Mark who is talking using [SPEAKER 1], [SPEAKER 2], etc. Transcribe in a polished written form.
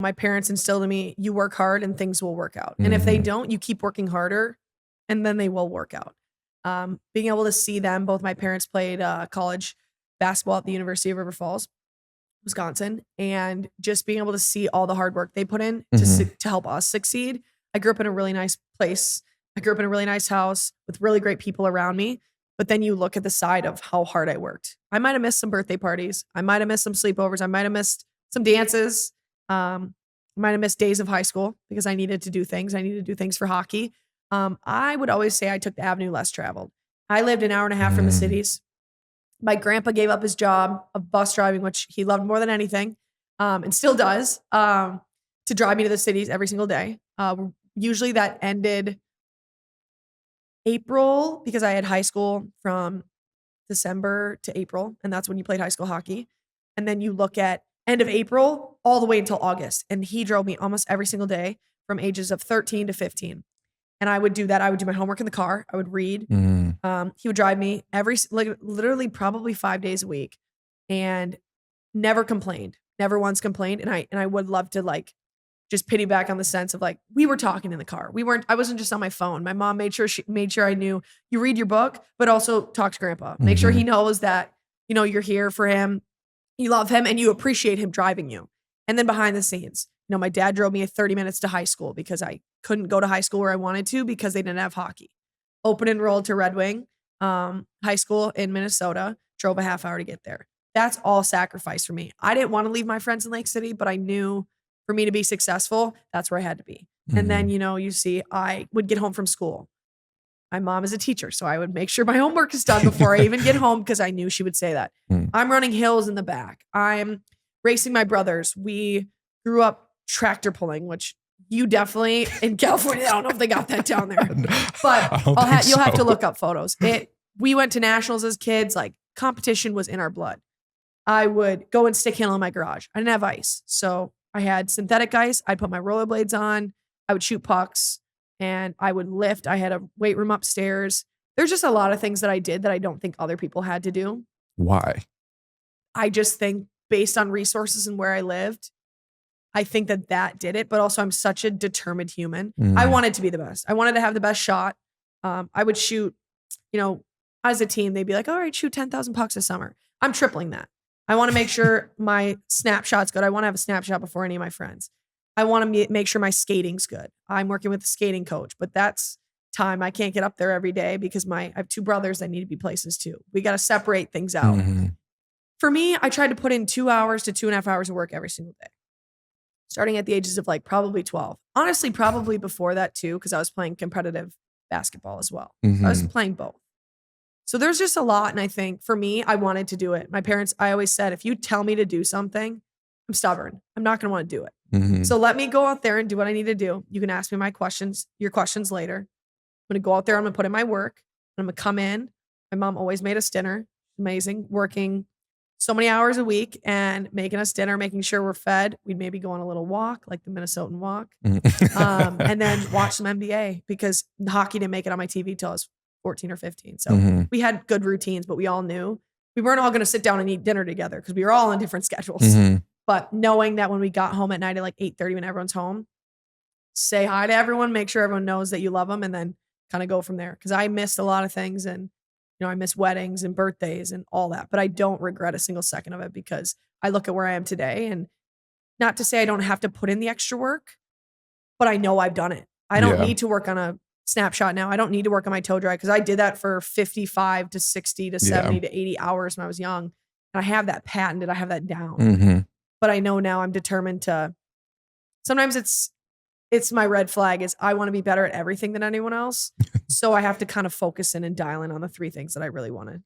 [SPEAKER 1] My parents instilled in me, you work hard and things will work out. And if they don't, you keep working harder and then they will work out. Being able to see them, both my parents played college basketball at the University of River Falls, Wisconsin, and just being able to see all the hard work they put in to help us succeed. I grew up in a really nice place. I grew up in a really nice house with really great people around me. But then you look at the side of how hard I worked. I might have missed some birthday parties. I might have missed some sleepovers. I might have missed some dances. I might have missed days of high school because I needed to do things. I needed to do things for hockey. I would always say I took the avenue less traveled. I lived an hour and a half from the cities. My grandpa gave up his job of bus driving, which he loved more than anything, and still does, to drive me to the cities every single day. Usually that ended April because I had high school from December to April, and that's when you played high school hockey. And then you look at end of April all the way until August. And he drove me almost every single day from ages of 13 to 15. And I would do that. I would do my homework in the car. I would read. He would drive me literally probably 5 days a week and never complained, never once complained. And I would love to just pity back on the sense of we were talking in the car. I wasn't just on my phone. My mom made sure I knew you read your book, but also talk to grandpa. Make sure he knows that, you're here for him. You love him and you appreciate him driving you. And then behind the scenes, my dad drove me 30 minutes to high school because I couldn't go to high school where I wanted to because they didn't have hockey. Open enrolled to Red Wing High School in Minnesota, drove a half hour to get there. That's all sacrifice for me. I didn't want to leave my friends in Lake City, but I knew for me to be successful, that's where I had to be. And then, you see, I would get home from school. My mom is a teacher, so I would make sure my homework is done before I even get home because I knew she would say that. I'm running hills in the back. I'm racing my brothers. We grew up tractor pulling, which you definitely in California, I don't know if they got that down there, but you'll have to look up photos. We went to nationals as kids. Competition was in our blood. I would go and stick handle in my garage. I didn't have ice, so I had synthetic ice. I'd put my rollerblades on. I would shoot pucks and I would lift. I had a weight room upstairs. There's just a lot of things that I did that I don't think other people had to do.
[SPEAKER 2] Why?
[SPEAKER 1] I just think based on resources and where I lived, I think that did it. But also I'm such a determined human. I wanted to be the best. I wanted to have the best shot. I would shoot, as a team, they'd be like, all right, shoot 10,000 pucks this summer. I'm tripling that. I want to make sure my snapshot's good. I want to have a snapshot before any of my friends. I want to make sure my skating's good. I'm working with a skating coach, but that's time. I can't get up there every day because I have two brothers that need to be places too. We got to separate things out. For me, I tried to put in 2 hours to 2.5 hours of work every single day, starting at the ages of probably 12. Honestly, probably before that too, because I was playing competitive basketball as well. So I was playing both. So there's just a lot. And I think for me, I wanted to do it. My parents, I always said, if you tell me to do something, I'm stubborn. I'm not going to want to do it. So let me go out there and do what I need to do. You can ask me your questions later. I'm going to go out there. I'm going to put in my work. I'm going to come in. My mom always made us dinner. Amazing. Working so many hours a week and making us dinner, making sure we're fed. We'd maybe go on a little walk, like the Minnesotan walk, and then watch some NBA because hockey didn't make it on my TV till I was 14 or 15. So we had good routines, but we all knew we weren't all going to sit down and eat dinner together because we were all on different schedules. But knowing that when we got home at night at 8:30 when everyone's home, say hi to everyone, make sure everyone knows that you love them, and then kind of go from there. Because I missed a lot of things, and I miss weddings and birthdays and all that, but I don't regret a single second of it because I look at where I am today, and not to say I don't have to put in the extra work, but I know I've done it. I don't need to work on a snapshot now. I don't need to work on my toe dry because I did that for 55 to 60 to 70 to 80 hours when I was young. And I have that patented. I have that down. But I know now I'm determined to, sometimes it's my red flag is I want to be better at everything than anyone else. So I have to kind of focus in and dial in on the 3 things that I really want to